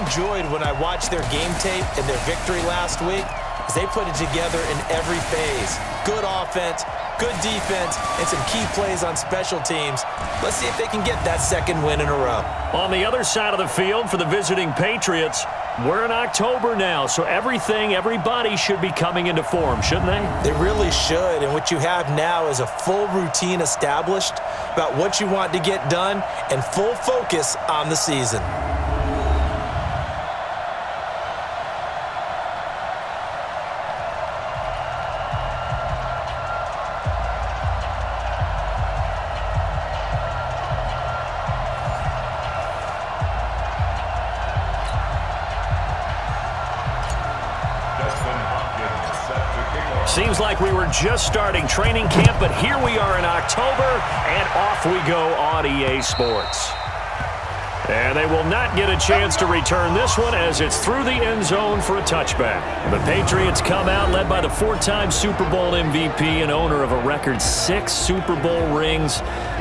enjoyed when I watched their game tape and their victory last week is they put it together in every phase. Good offense, good defense, and some key plays on special teams. Let's see if they can get that second win in a row. On the other side of the field for the visiting Patriots, we're in October now, so everybody should be coming into form, shouldn't they? They really should, and what you have now is a full routine established about what you want to get done and full focus on the season. Seems like we were just starting training camp, but here we are in October, and off we go on EA Sports. And they will not get a chance to return this one as it's through the end zone for a touchback. The Patriots come out led by the four-time Super Bowl MVP and owner of a record 6 Super Bowl rings,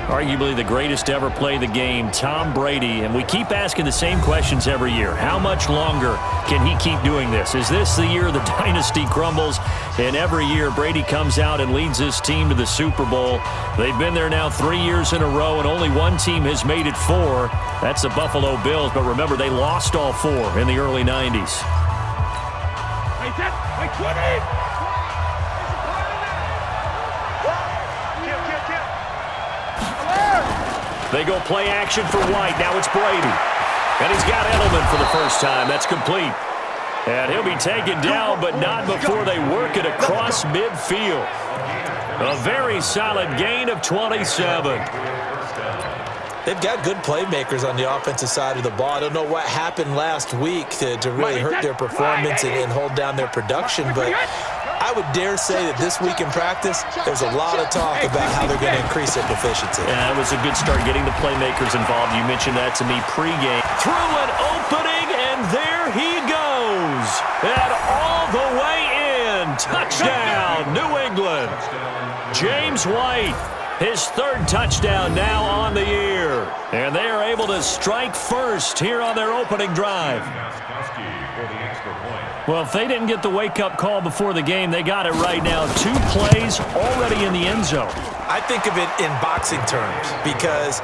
arguably the greatest to ever play the game, Tom Brady. And we keep asking the same questions every year. How much longer can he keep doing this? Is this the year the dynasty crumbles? And every year, Brady comes out and leads his team to the Super Bowl. They've been there now 3 years in a row, and only one team has made it 4. That's the Buffalo Bills. But remember, they lost all 4 in the early 90s. They go play action for White. Now it's Brady. And he's got Edelman for the first time. That's complete. And he'll be taken down, but not before they work it across midfield. A very solid gain of 27. They've got good playmakers on the offensive side of the ball. I don't know what happened last week to really hurt their performance and hold down their production, but I would dare say that this week in practice, there's a lot of talk about how they're going to increase their proficiency. Yeah, it was a good start getting the playmakers involved. You mentioned that to me pregame. Through an opening, and there he goes. And all the way in. Touchdown, New England. James White. His third touchdown now on the year. And they are able to strike first here on their opening drive. Well, if they didn't get the wake-up call before the game, they got it right now. 2 plays already in the end zone. I think of it in boxing terms because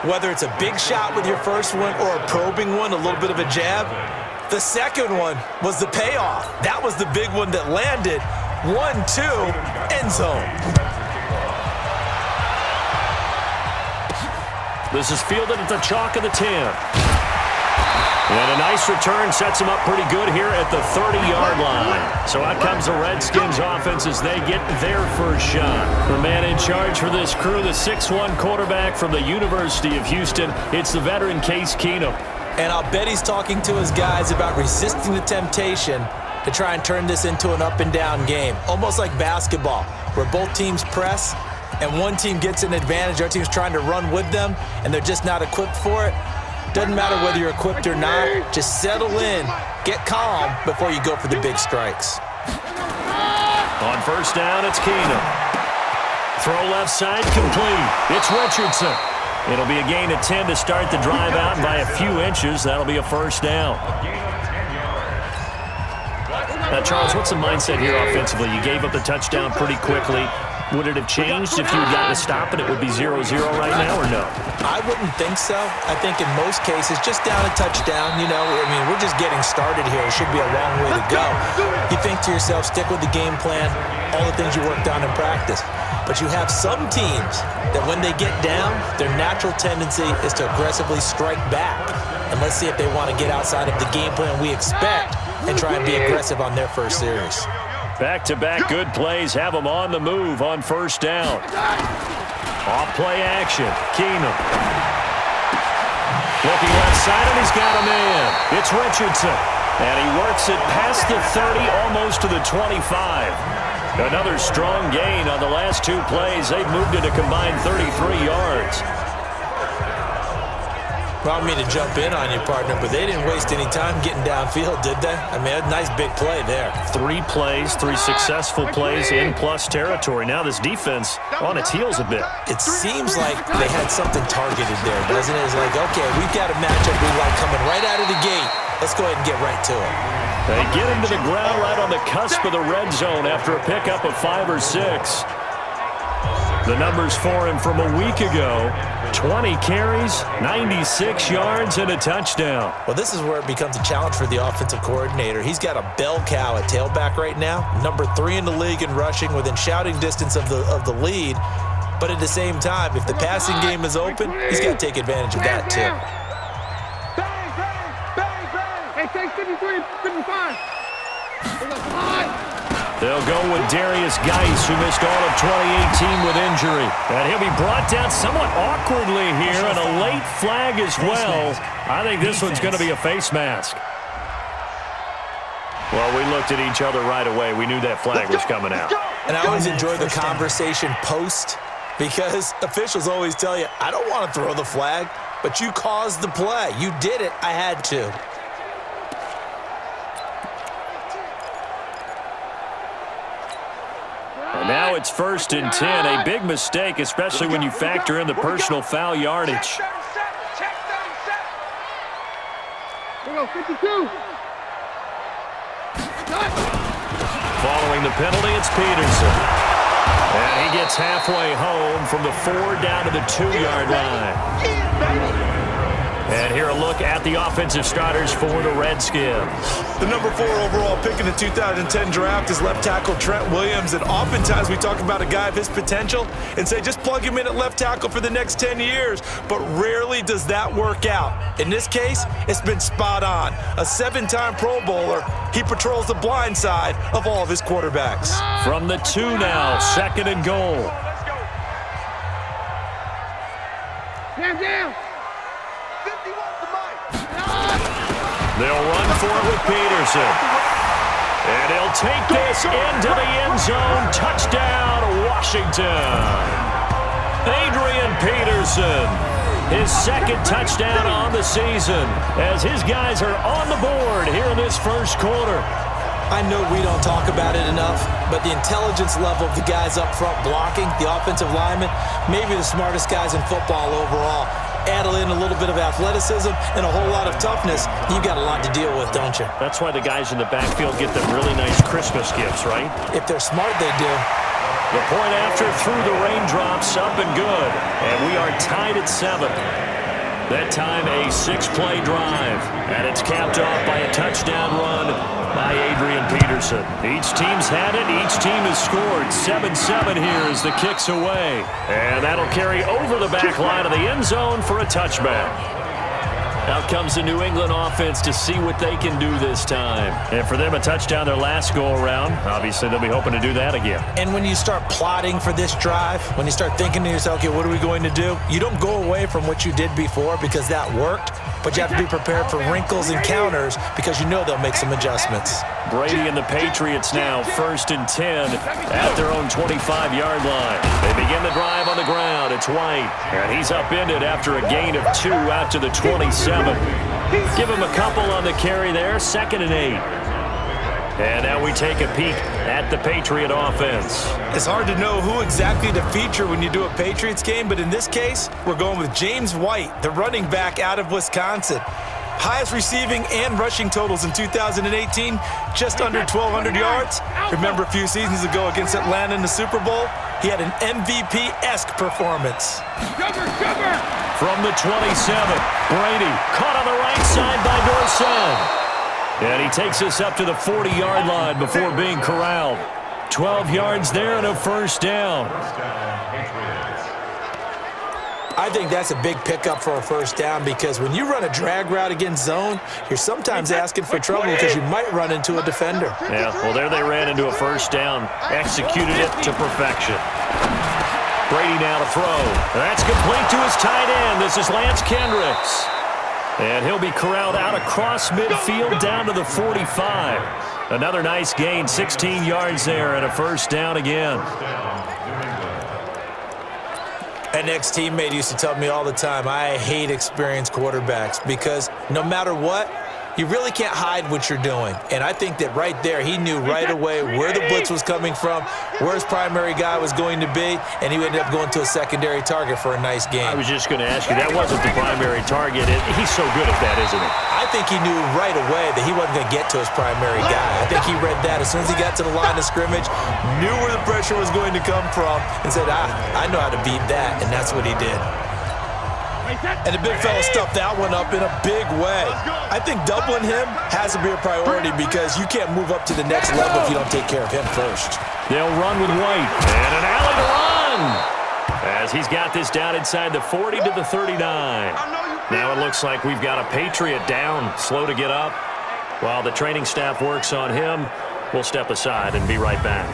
whether it's a big shot with your first one or a probing one, a little bit of a jab, the second one was the payoff. That was the big one that landed. 1-2, end zone. This is fielded at the chalk of the 10. And a nice return sets him up pretty good here at the 30-yard line. So out comes the Redskins offense as they get their first shot. The man in charge for this crew, the 6'1 quarterback from the University of Houston. It's the veteran Case Keenum. And I'll bet he's talking to his guys about resisting the temptation to try and turn this into an up-and-down game. Almost like basketball, where both teams press and one team gets an advantage, our team's trying to run with them, and they're just not equipped for it. Doesn't matter whether you're equipped or not. Just settle in, get calm before you go for the big strikes. On first down, it's Keenum. Throw left side, complete. It's Richardson. It'll be a gain of 10 to start the drive out, and by a few inches, that'll be a first down. Now, Charles, what's the mindset here offensively? You gave up the touchdown pretty quickly. Would it have changed if you had gotten a stop and it would be 0-0 right now, or no? I wouldn't think so. I think in most cases, just down a touchdown, you know, I mean, we're just getting started here. It should be a long way to go. You think to yourself, stick with the game plan, all the things you worked on in practice. But you have some teams that when they get down, their natural tendency is to aggressively strike back. And let's see if they want to get outside of the game plan we expect and try and be aggressive on their first series. Back-to-back good plays have them on the move on first down. Off play action, Keenum. Looking left side, and he's got a man. It's Richardson. And he works it past the 30, almost to the 25. Another strong gain on the last 2 plays. They've moved it a combined 33 yards. Well, I don't mean to jump in on you, partner, but they didn't waste any time getting downfield, did they? I mean, a nice big play there. 3 plays, 3 successful plays in plus territory. Now this defense on its heels a bit. It seems like they had something targeted there, doesn't it? It's like, okay, we've got a matchup we like coming right out of the gate. Let's go ahead and get right to it. They get him to the ground right on the cusp of the red zone after a pickup of 5 or 6. The numbers for him from a week ago: 20 carries, 96 yards, and a touchdown. Well, this is where it becomes a challenge for the offensive coordinator. He's got a bell cow at tailback right now, number 3 in the league in rushing, within shouting distance of the lead. But at the same time, if the passing game is open, he's got to take advantage of that too. Hey, take 53, 55. They'll go with Darius Geis, who missed all of 2018 with injury. And he'll be brought down somewhat awkwardly here, and a late flag as well. I think this one's going to be a face mask. Well, we looked at each other right away. We knew that flag was coming out. And I always enjoy the conversation post, because officials always tell you, I don't want to throw the flag, but you caused the play. You did it. I had to. And now it's 1st and 10. A big mistake, especially when you factor in the personal foul yardage. Here we go, 52. Following the penalty, it's Peterson. And he gets halfway home from the 4 down to the 2-yard line. And here a look at the offensive starters for the Redskins. The number 4 overall pick in the 2010 draft is left tackle Trent Williams. And oftentimes we talk about a guy of his potential and say just plug him in at left tackle for the next 10 years. But rarely does that work out. In this case, it's been spot on. A 7-time Pro Bowler, he patrols the blind side of all of his quarterbacks. From the 2 now, 2nd and goal. Down. They'll run for it with Peterson. And he'll take this into the end zone. Touchdown, Washington. Adrian Peterson, his 2nd touchdown on the season, as his guys are on the board here in this first quarter. I know we don't talk about it enough, but the intelligence level of the guys up front blocking, the offensive linemen, maybe the smartest guys in football overall. Add in a little bit of athleticism and a whole lot of toughness, you've got a lot to deal with, don't you? That's why the guys in the backfield get them really nice Christmas gifts, right? If they're smart, they do. The point after through the raindrops, up and good. And we are tied at 7. That time a 6-play drive. And it's capped off by a touchdown run by Adrian Peterson. Each team's had it. Each team has scored. 7-7 here as the kick's away. And that'll carry over the back line of the end zone for a touchback. Out comes the New England offense to see what they can do this time. And for them, a touchdown their last go-around. Obviously, they'll be hoping to do that again. And when you start plotting for this drive, when you start thinking to yourself, okay, what are we going to do? You don't go away from what you did before because that worked, but you have to be prepared for wrinkles and counters because you know they'll make some adjustments. Brady and the Patriots now 1st and 10 at their own 25-yard line. They begin the drive on the ground. It's White, and he's upended after a gain of 2 out to the 27. Give him a couple on the carry there. 2nd and 8. And now we take a peek at the Patriot offense. It's hard to know who exactly to feature when you do a Patriots game, but in this case, we're going with James White, the running back out of Wisconsin. Highest receiving and rushing totals in 2018, just under 1,200 yards. Remember a few seasons ago against Atlanta in the Super Bowl? He had an MVP-esque performance. From the 27, Brady caught on the right side by Dorsett. And he takes us up to the 40-yard line before being corralled. 12 yards there and a 1st down. I think that's a big pickup for a 1st down because when you run a drag route against zone, you're sometimes asking for trouble because you might run into a defender. Yeah, well, there they ran into a 1st down. Executed it to perfection. Brady now to throw. That's complete to his tight end. This is Lance Kendricks. And he'll be corralled out across midfield down to the 45. Another nice gain, 16 yards there and a 1st down again. An ex-teammate used to tell me all the time, I hate experienced quarterbacks because no matter what, You really can't hide what you're doing. And I think that right there, he knew right away where the blitz was coming from, where his primary guy was going to be, and he ended up going to a secondary target for a nice game. I was just going to ask you, that wasn't the primary target. He's so good at that, isn't he? I think he knew right away that he wasn't going to get to his primary guy. I think he read that as soon as he got to the line of scrimmage, knew where the pressure was going to come from, and said, I know how to beat that, and that's what he did. And the big fella stuffed that one up in a big way. I think doubling him has to be a priority because you can't move up to the next level if you don't take care of him first. They'll run with White. And an alley to run. As he's got this down inside the 40 to the 39. Now it looks like we've got a Patriot down, slow to get up. While the training staff works on him, we'll step aside and be right back.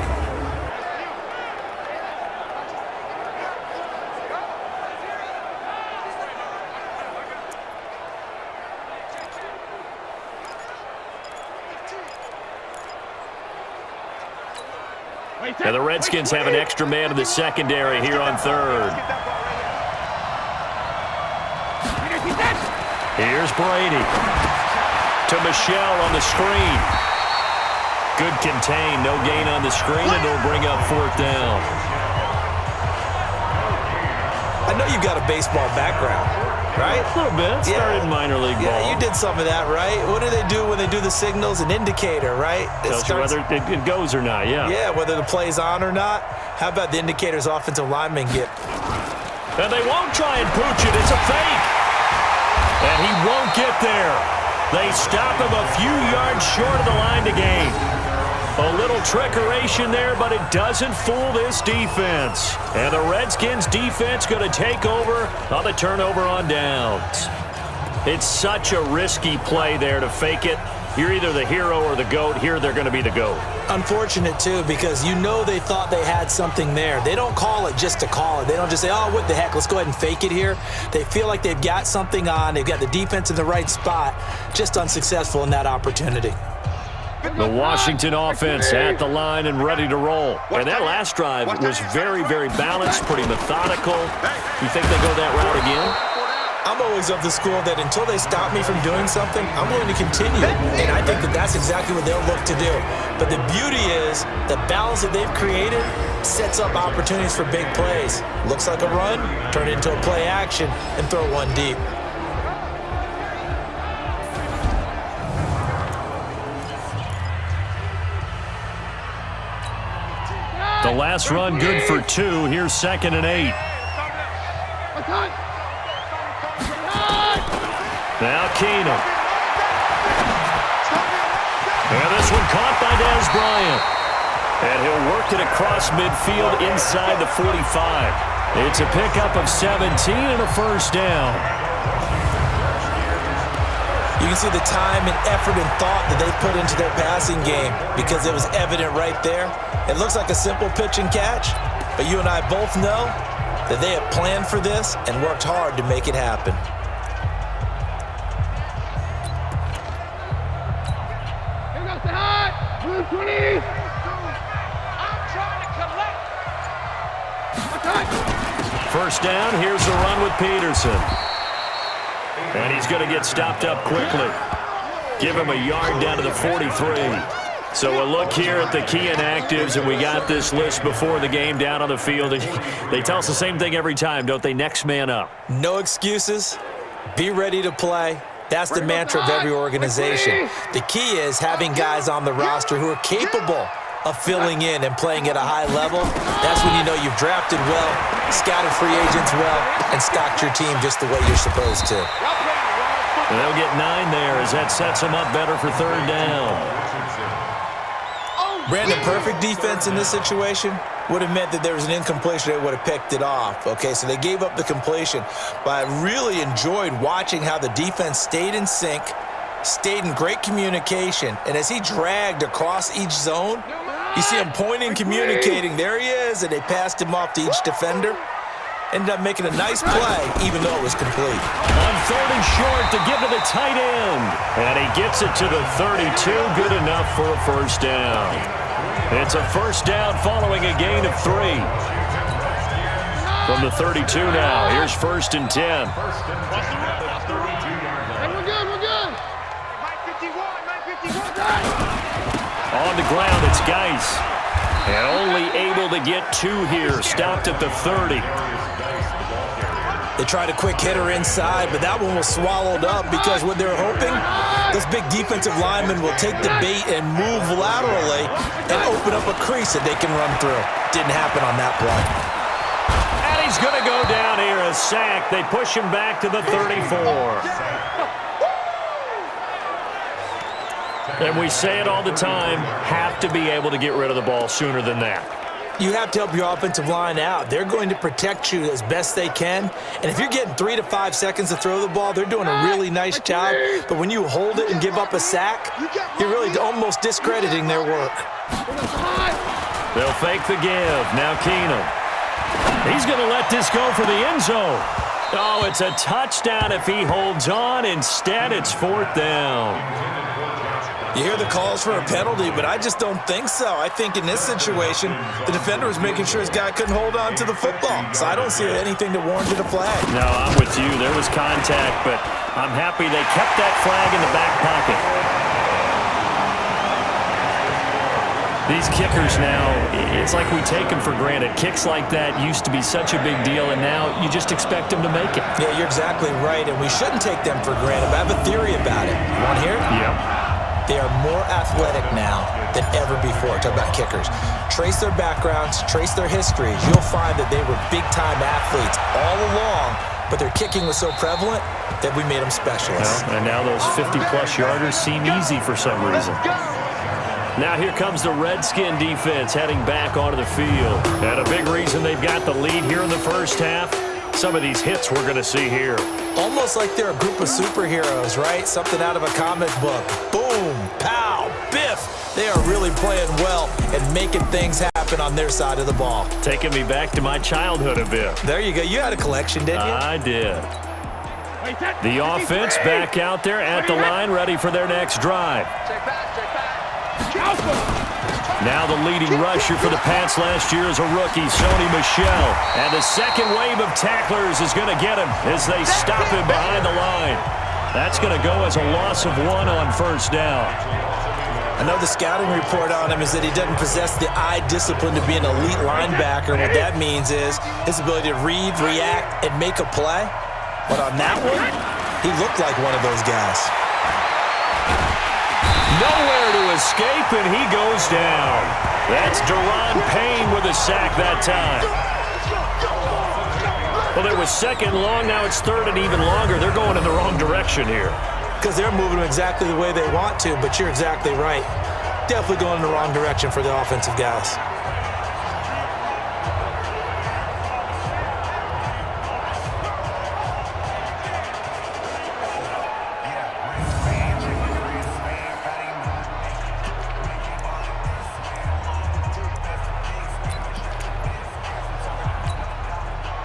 Now the Redskins have an extra man in the secondary here on third. Here's Brady. To Michelle on the screen. Good contain. No gain on the screen, and it'll bring up fourth down. I know you've got a baseball background, right? A little bit. Started in minor league ball. Yeah, you did some of that, right? What do they do when they do the signals? An indicator, right? Tells you whether it goes or not, yeah. Yeah, whether the play's on or not. How about the indicators offensive linemen get? And they won't try and pooch it. It's a fake. And he won't get there. They stop him a few yards short of the line to gain. A little trickeration there, but it doesn't fool this defense. And the Redskins defense going to take over on the turnover on downs. It's such a risky play there to fake it. You're either the hero or the GOAT. Here they're going to be the GOAT. Unfortunate, too, because you know they thought they had something there. They don't call it just to call it. They don't just say, oh, what the heck, let's go ahead and fake it here. They feel like they've got something on. They've got the defense in the right spot. Just unsuccessful in that opportunity. The Washington offense at the line and ready to roll. And that last drive was very, very balanced, pretty methodical. You think they go that route again? I'm always of the school that until they stop me from doing something, I'm going to continue. And I think that that's exactly what they'll look to do. But the beauty is the balance that they've created sets up opportunities for big plays. Looks like a run, turn it into a play action, and throw one deep. The last run good for 2. Here's 2nd and 8. Now Keenum. And this one caught by Dez Bryant. And he'll work it across midfield inside the 45. It's a pickup of 17 and a first down. You can see the time and effort and thought that they put into their passing game because it was evident right there. It looks like a simple pitch and catch, but you and I both know that they have planned for this and worked hard to make it happen. Here goes the hot. Blue 20. I'm trying to collect. First down, here's the run with Peterson. And he's going to get stopped up quickly. Give him a yard down to the 43. So we'll look here at the key inactives, and we got this list before the game down on the field. They tell us the same thing every time, don't they? Next man up. No excuses. Be ready to play. That's the mantra of every organization. The key is having guys on the roster who are capable of filling in and playing at a high level. That's when you know you've drafted well, scouted free agents well, and stocked your team just the way you're supposed to. And they'll get 9 there as that sets them up better for third down. Brandon, perfect defense in this situation would have meant that there was an incompletion. They would have picked it off. Okay, so they gave up the completion. But I really enjoyed watching how the defense stayed in sync, stayed in great communication. And as he dragged across each zone, you see him pointing, communicating. There he is, and they passed him off to each defender. Ended up making a nice play, even though it was complete. On third and short to give to the tight end. And he gets it to the 32. Good enough for a first down. It's a first down following a gain of 3. From the 32 now. Here's 1st and 10. Hey, we're good, we're good. On the ground, it's Geis. And only able to get 2 here. Stopped at the 30. They tried a quick hitter inside, but that one was swallowed up because what they're hoping, this big defensive lineman will take the bait and move laterally and open up a crease that they can run through. Didn't happen on that play. And he's going to go down here, a sack. They push him back to the 34. And we say it all the time, have to be able to get rid of the ball sooner than that. You have to help your offensive line out. They're going to protect you as best they can. And if you're getting 3 to 5 seconds to throw the ball, they're doing a really nice job. But when you hold it and give up a sack, you're really almost discrediting their work. They'll fake the give. Now Keenum. He's going to let this go for the end zone. Oh, it's a touchdown if he holds on. Instead, it's 4th down. You hear the calls for a penalty, but I just don't think so. I think in this situation, the defender was making sure his guy couldn't hold on to the football. So I don't see anything to warrant a flag. No, I'm with you. There was contact, but I'm happy they kept that flag in the back pocket. These kickers now, it's like we take them for granted. Kicks like that used to be such a big deal, and now you just expect them to make it. Yeah, you're exactly right, and we shouldn't take them for granted. But I have a theory about it. You want to hear it? Yep. They are more athletic now than ever before. Talk about kickers. Trace their backgrounds, trace their histories. You'll find that they were big-time athletes all along, but their kicking was so prevalent that we made them specialists. Well, and now those 50-plus yarders seem easy for some reason. Now here comes the Redskin defense heading back onto the field. And a big reason they've got the lead here in the first half, some of these hits we're going to see here. Almost like they're a group of superheroes, right? Something out of a comic book. Boom, pow, biff. They are really playing well and making things happen on their side of the ball. Taking me back to my childhood a bit. There you go. You had a collection, didn't you? I did. The offense back out there at the line, ready for their next drive. Now the leading rusher for the Pats last year is a rookie, Sony Michel. And the second wave of tacklers is going to get him as they stop him behind the line. That's going to go as a loss of 1 on first down. I know the scouting report on him is that he doesn't possess the eye discipline to be an elite linebacker. What that means is his ability to read, react, and make a play. But on that one, he looked like one of those guys. Nowhere to escape, and he goes down. That's Deron Payne with a sack that time. Well, it was 2nd and long. Now it's 3rd and even longer. They're going in the wrong direction here. Because they're moving them exactly the way they want to, but you're exactly right. Definitely going in the wrong direction for the offensive guys.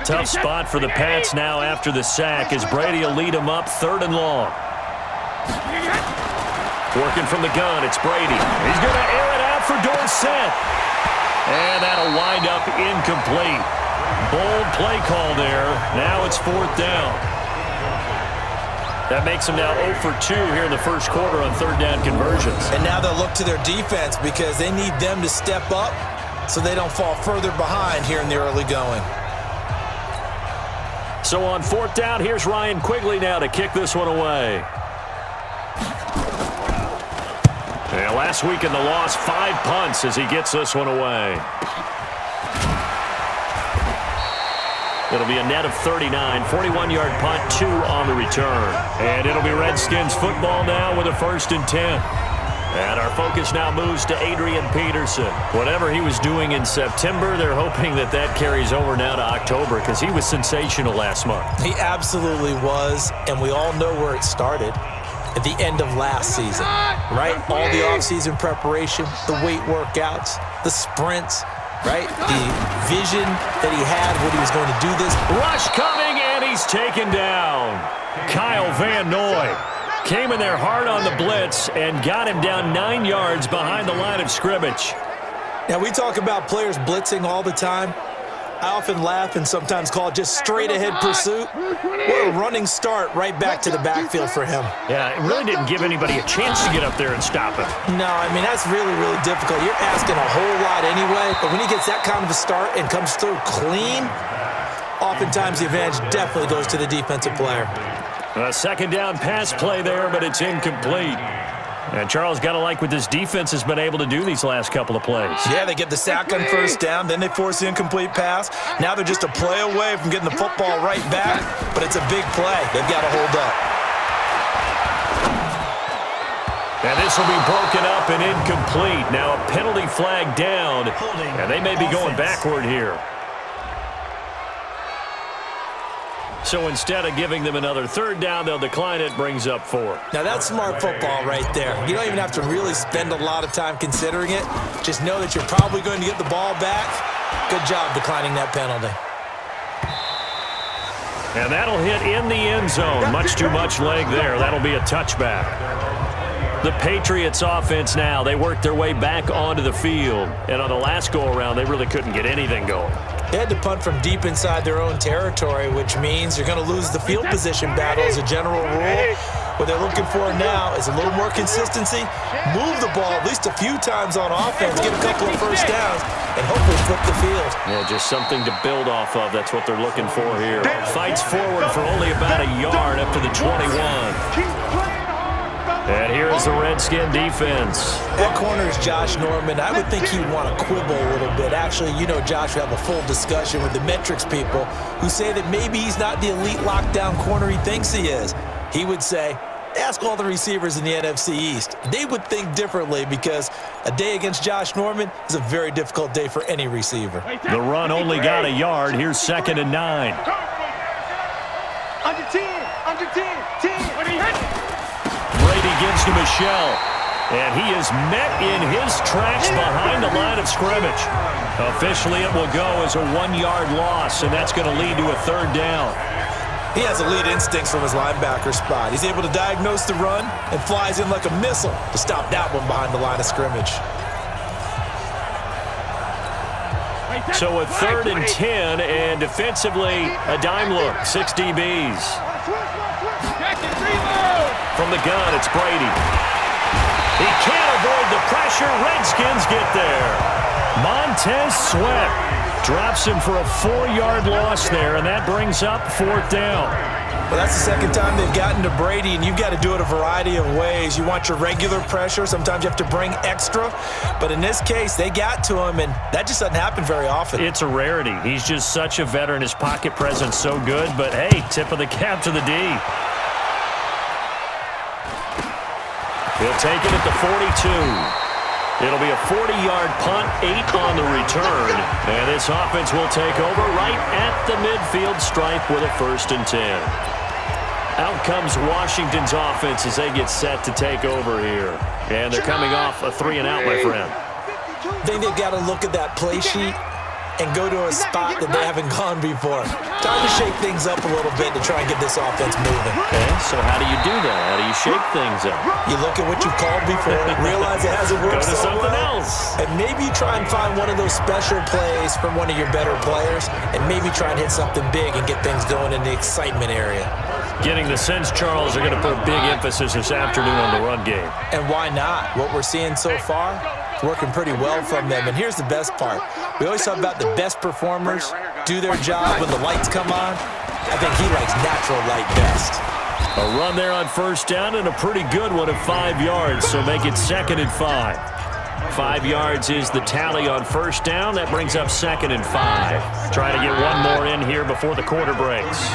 Tough spot for the Pats now after the sack as Brady will lead them up 3rd and long. Working from the gun, it's Brady. He's going to air it out for Dorsett. And that'll wind up incomplete. Bold play call there. Now it's 4th down. That makes them now 0 for 2 here in the first quarter on 3rd down conversions. And now they'll look to their defense because they need them to step up so they don't fall further behind here in the early going. So on 4th down, here's Ryan Quigley now to kick this one away. And last week in the loss, 5 punts as he gets this one away. It'll be a net of 39, 41-yard punt, 2 on the return. And it'll be Redskins football now with a 1st and 10. And our focus now moves to Adrian Peterson. Whatever he was doing in September, they're hoping that that carries over now to October because he was sensational last month. He absolutely was, and we all know where it started. At the end of last season, right? All the offseason preparation, the weight workouts, the sprints, right? The vision that he had when he was going to do this. Rush coming, and he's taken down. Kyle Van Noy came in there hard on the blitz and got him down 9 yards behind the line of scrimmage. Now, we talk about players blitzing all the time. I often laugh and sometimes call it just straight-ahead pursuit. What a running start right back to the backfield for him. Yeah, it really didn't give anybody a chance to get up there and stop him. No, I mean, that's really, really difficult. You're asking a whole lot anyway, but when he gets that kind of a start and comes through clean, oftentimes the advantage definitely goes to the defensive player. A second down pass play there, but it's incomplete. And Charles, got to like what this defense has been able to do these last couple of plays. Yeah, they get the sack on first down, then they force the incomplete pass. Now they're just a play away from getting the football right back, but it's a big play. They've got to hold up. And this will be broken up and incomplete. Now a penalty flag down, and they may be going backward here. So instead of giving them another third down, they'll decline it, brings up 4. Now that's smart football right there. You don't even have to really spend a lot of time considering it. Just know that you're probably going to get the ball back. Good job declining that penalty. And that'll hit in the end zone. Much too much leg there. That'll be a touchback. The Patriots offense now, they worked their way back onto the field. And on the last go-around, they really couldn't get anything going. They had to punt from deep inside their own territory, which means you're going to lose the field position battle as a general rule. What they're looking for now is a little more consistency, move the ball at least a few times on offense, get a couple of first downs, and hopefully flip the field. Yeah, just something to build off of. That's what they're looking for here. Fights forward for only about a yard up to the 21. And here is the Redskin defense. That corner is Josh Norman. I would think he'd want to quibble a little bit. Actually, you know Josh would have a full discussion with the metrics people who say that maybe he's not the elite lockdown corner he thinks he is. He would say, ask all the receivers in the NFC East. They would think differently because a day against Josh Norman is a very difficult day for any receiver. The run only got a yard. Here's 2nd and 9. Under 10, under 10, 10. Brady gives to Michelle, and he is met in his tracks behind the line of scrimmage. Officially, it will go as a 1-yard loss, and that's going to lead to a 3rd down. He has elite instincts from his linebacker spot. He's able to diagnose the run and flies in like a missile to stop that one behind the line of scrimmage. So a 3rd and 10, and defensively, a dime look, 6 DBs. From the gun, it's Brady. He can't avoid the pressure. Redskins get there. Montez Sweat drops him for a 4-yard loss there, and that brings up 4th down. Well, that's the second time they've gotten to Brady, and you've got to do it a variety of ways. You want your regular pressure. Sometimes you have to bring extra. But in this case, they got to him, and that just doesn't happen very often. It's a rarity. He's just such a veteran. His pocket presence so good. But, hey, tip of the cap to the D. He'll take it at the 42. It'll be a 40-yard punt, 8 on the return. And this offense will take over right at the midfield stripe with a 1st and 10. Out comes Washington's offense as they get set to take over here. And they're coming off a 3-and-out, my friend. I think they've got to look at that play sheet and go to a spot that they haven't gone before. Time to shake things up a little bit to try and get this offense moving. Okay, so how do you do that? How do you shake things up? You look at what you've called before, realize it hasn't worked Go to so something well, else. and maybe try and find one of those special plays from one of your better players, and maybe try and hit something big and get things going in the excitement area. Getting the sense, Charles, are going to put big emphasis this afternoon on the run game. And why not? What we're seeing so far, it's working pretty well from them. And here's the best part. We always talk about the best performers do their job when the lights come on. I think he likes natural light best. A run there on 1st down and a pretty good one of 5 yards, so make it 2nd and 5. 5 yards is the tally on 1st down. That brings up 2nd and 5. Try to get one more in here before the quarter breaks.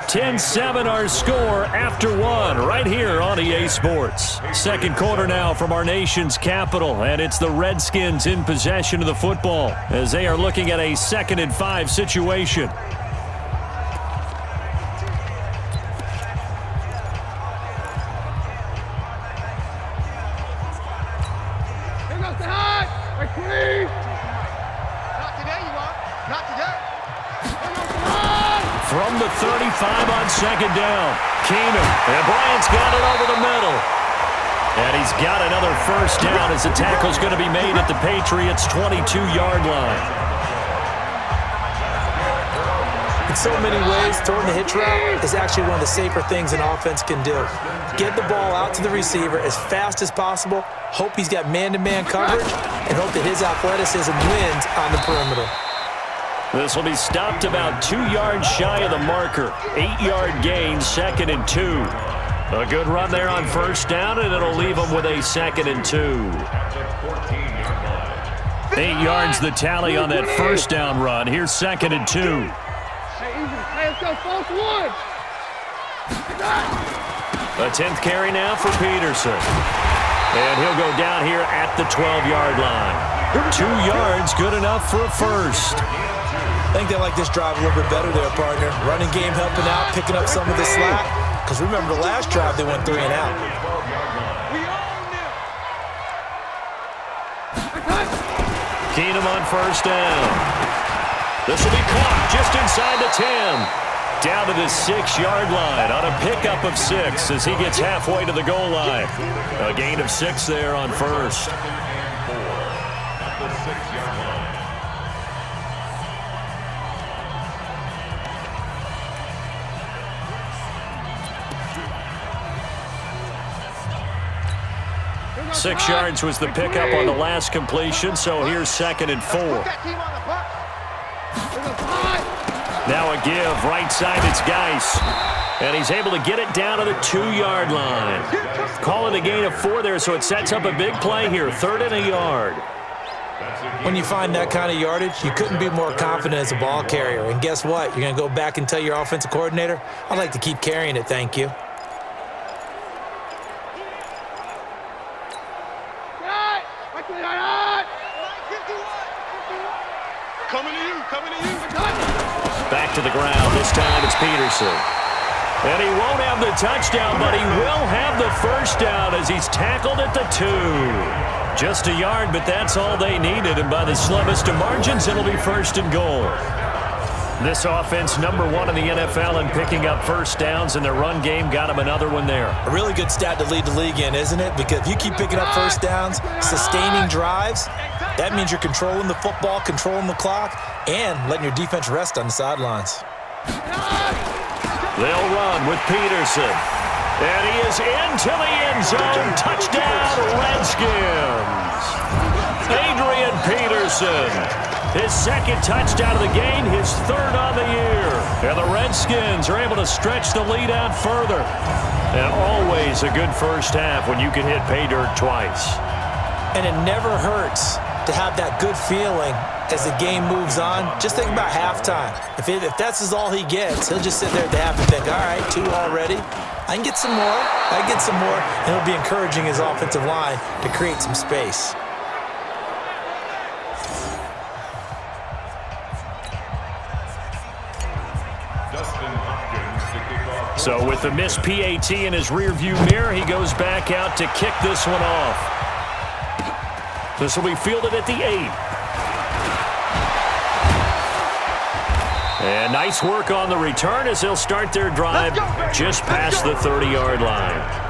10-7 our score after 1 right here on EA Sports. Second quarter now from our nation's capital, and it's the Redskins in possession of the football as they are looking at a 2nd and 5 situation. Here goes the high. Right, please. Not today, you are. Not today. From the 35 on 2nd down, Keenum, and Bryant's got it over the middle. And he's got another first down as the tackle's going to be made at the Patriots' 22-yard line. In so many ways, throwing the hitch route is actually one of the safer things an offense can do. Get the ball out to the receiver as fast as possible, hope he's got man-to-man coverage, and hope that his athleticism wins on the perimeter. This will be stopped about 2 yards shy of the marker. 8-yard gain, 2nd and 2. A good run there on first down, and it'll leave them with a 2nd and 2. 8 yards the tally on that first down run. Here's 2nd and 2. Hey, let's go, false one. A 10th carry now for Peterson. And he'll go down here at the 12-yard line. 2 yards, good enough for a first. I think they like this drive a little bit better there, partner. Running game helping out, picking up some of the slack. Because remember, the last drive they went 3 and out. Keenum on first down. This will be caught just inside the 10. Down to the 6-yard line on a pickup of 6 as he gets halfway to the goal line. A gain of 6 there on first. Six yards was the pickup on the last completion, so here's 2nd and 4. Now a give, right side, it's Geis. And he's able to get it down to the 2-yard line. Call it a gain of 4 there, so it sets up a big play here, 3rd and a yard. When you find that kind of yardage, you couldn't be more confident as a ball carrier. And guess what? You're going to go back and tell your offensive coordinator, I'd like to keep carrying it, thank you. Back to the ground. This time it's Peterson. And he won't have the touchdown, but he will have the first down as he's tackled at the 2. Just a yard, but that's all they needed. And by the slimmest of margins, it'll be 1st and goal. This offense, number 1 in the NFL in picking up first downs, and their run game got him another one there. A really good stat to lead the league in, isn't it? Because if you keep picking up first downs, sustaining drives, that means you're controlling the football, controlling the clock, and letting your defense rest on the sidelines. They'll run with Peterson. And he is into the end zone. Touchdown, Redskins. Adrian Peterson. His 2nd touchdown of the game, his 3rd on the year. And the Redskins are able to stretch the lead out further. And always a good first half when you can hit pay dirt twice. And it never hurts to have that good feeling as the game moves on. Just think about halftime. If that's all he gets, he'll just sit there at the half and think, all right, 2 already. I can get some more. I can get some more. And he'll be encouraging his offensive line to create some space. So with the missed PAT in his rearview mirror, he goes back out to kick this one off. This will be fielded at the 8. And nice work on the return as they'll start their drive just past the 30-yard line.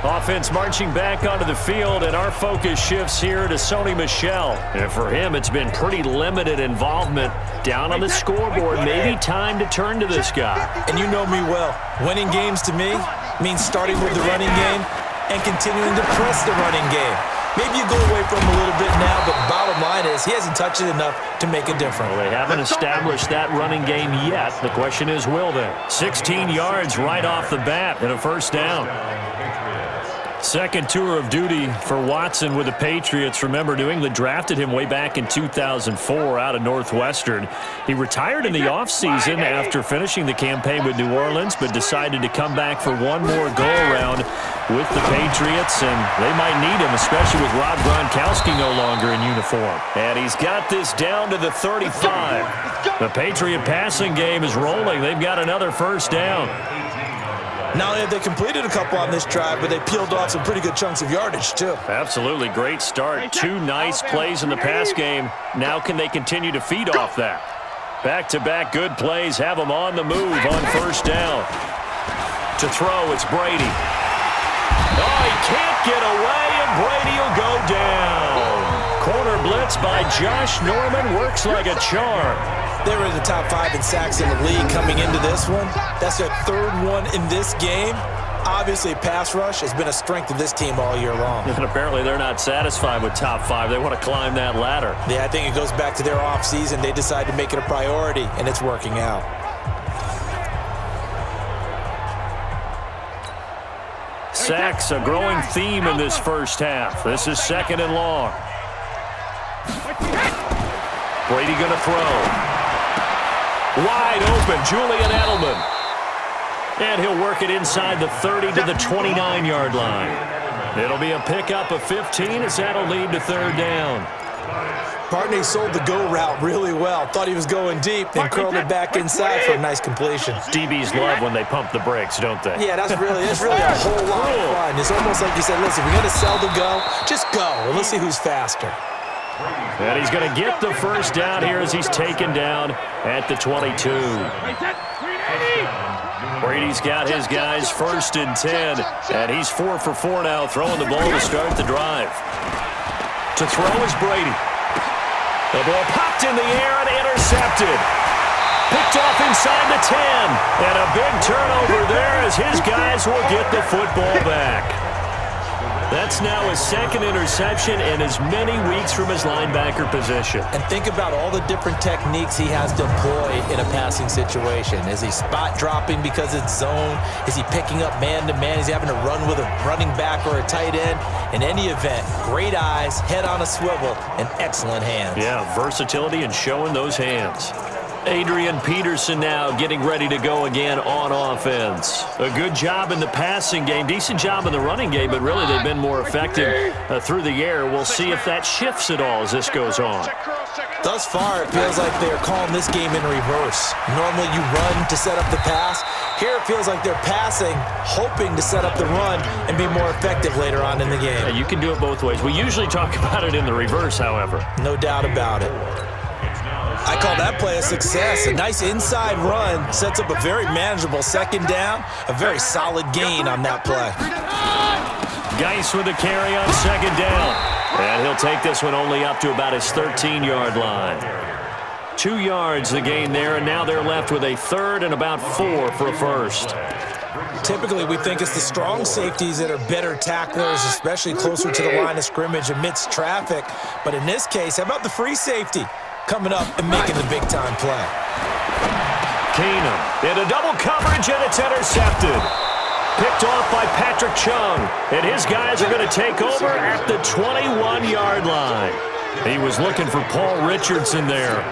Offense marching back onto the field, and our focus shifts here to Sony Michel. And for him, it's been pretty limited involvement down on the scoreboard. Maybe time to turn to this guy. And you know me well. Winning games to me means starting with the running game and continuing to press the running game. Maybe you go away from him a little bit now, but bottom line is he hasn't touched it enough to make a difference. Well, they haven't established that running game yet. The question is, will they? 16 yards right off the bat and a first down. Second tour of duty for Watson with the Patriots. Remember, New England drafted him way back in 2004 out of Northwestern. He retired in the offseason after finishing the campaign with New Orleans, but decided to come back for one more go-around with the Patriots, and they might need him, especially with Rob Gronkowski no longer in uniform. And he's got this down to the 35. The Patriot passing game is rolling. They've got another first down. Not only have they completed a couple on this drive, but they peeled off some pretty good chunks of yardage, too. Absolutely. Great start. 2 nice plays in the pass game. Now can they continue to feed off that? Back-to-back good plays have them on the move on first down. To throw, it's Brady. Oh, he can't get away, and Brady will go down. Corner blitz by Josh Norman works like a charm. They were in the top 5 in sacks in the league coming into this one. That's their 3rd one in this game. Obviously, pass rush has been a strength of this team all year long. And apparently they're not satisfied with top 5. They want to climb that ladder. Yeah, I think it goes back to their offseason. They decided to make it a priority, and it's working out. Sacks, a growing theme in this first half. This is 2nd and long. Brady going to throw. Wide open, Julian Edelman. And he'll work it inside the 30 to the 29-yard line. It'll be a pickup of 15 as that'll lead to 3rd down. Partney sold the go route really well. Thought he was going deep, then curled it back inside for a nice completion. DBs love when they pump the brakes, don't they? Yeah, that's really a whole lot of fun. It's almost like you said, listen, we're going to sell the go. Just go, and let's see who's faster. And he's going to get the first down here as he's taken down at the 22. Brady's got his guys 1st and 10, and he's 4 for 4 now, throwing the ball to start the drive. To throw is Brady. The ball popped in the air and intercepted. Picked off inside the 10. And a big turnover there as his guys will get the football back. That's now his 2nd interception in as many weeks from his linebacker position. And think about all the different techniques he has to employ in a passing situation. Is he spot dropping because it's zone? Is he picking up man-to-man? Is he having to run with a running back or a tight end? In any event, great eyes, head on a swivel, and excellent hands. Yeah, versatility and showing those hands. Adrian Peterson now getting ready to go again on offense. A good job in the passing game, decent job in the running game, but really they've been more effective through the air. We'll see if that shifts at all as this goes on. Thus far, it feels like they're calling this game in reverse. Normally you run to set up the pass. Here it feels like they're passing, hoping to set up the run and be more effective later on in the game. Yeah, you can do it both ways. We usually talk about it in the reverse, however. No doubt about it. I call that play a success. A nice inside run sets up a very manageable 2nd down. A very solid gain on that play. Geis with a carry on 2nd down. And he'll take this one only up to about his 13-yard line. 2 yards the gain there, and now they're left with a 3rd and about 4 for a 1st. Typically, we think it's the strong safeties that are better tacklers, especially closer to the line of scrimmage amidst traffic. But in this case, how about the free safety coming up and making the big-time play? Keenum into double coverage, and it's intercepted. Picked off by Patrick Chung, and his guys are going to take over at the 21-yard line. He was looking for Paul Richardson there.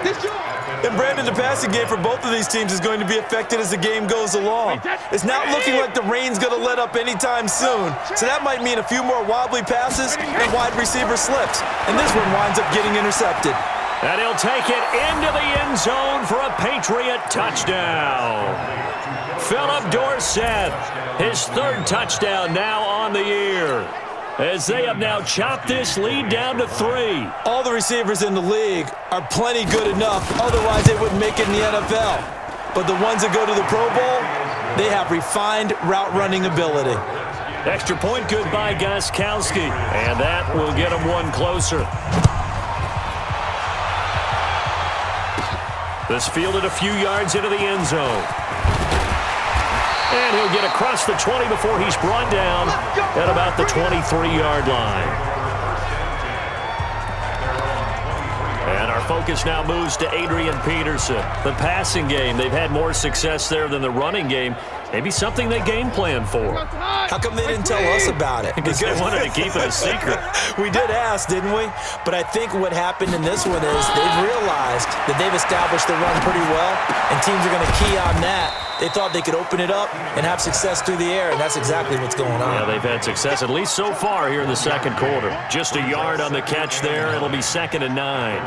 And Brandon, the passing game for both of these teams is going to be affected as the game goes along. It's not looking like the rain's going to let up anytime soon. So that might mean a few more wobbly passes and wide receiver slips. And this one winds up getting intercepted. And he'll take it into the end zone for a Patriot touchdown. Philip Dorsett, his 3rd touchdown now on the year, as they have now chopped this lead down to 3. All the receivers in the league are plenty good enough, otherwise they wouldn't make it in the NFL. But the ones that go to the Pro Bowl, they have refined route running ability. Extra point good by Gostkowski, and that will get him one closer. This fielded a few yards into the end zone. And he'll get across the 20 before he's brought down at about the 23-yard line. And our focus now moves to Adrian Peterson. The passing game, they've had more success there than the running game. Maybe something they game plan for. How come they didn't tell us about it? Because they wanted to keep it a secret. We did ask, didn't we? But I think what happened in this one is they've realized that they've established the run pretty well, and teams are going to key on that. They thought they could open it up and have success through the air, and that's exactly what's going on. Yeah, they've had success, at least so far here in the 2nd quarter. Just a yard on the catch there. It'll be 2nd and 9.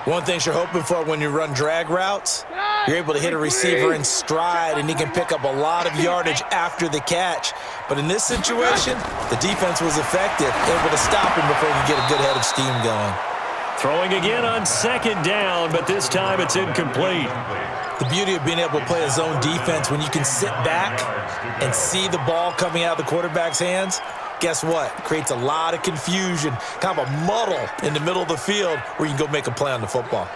One thing you're hoping for when you run drag routes, you're able to hit a receiver in stride, and he can pick up a lot of yardage after the catch. But in this situation, the defense was effective, able to stop him before he could get a good head of steam going. Throwing again on 2nd down, but this time it's incomplete. The beauty of being able to play a zone defense, when you can sit back and see the ball coming out of the quarterback's hands, guess what? It creates a lot of confusion, kind of a muddle in the middle of the field where you can go make a play on the football.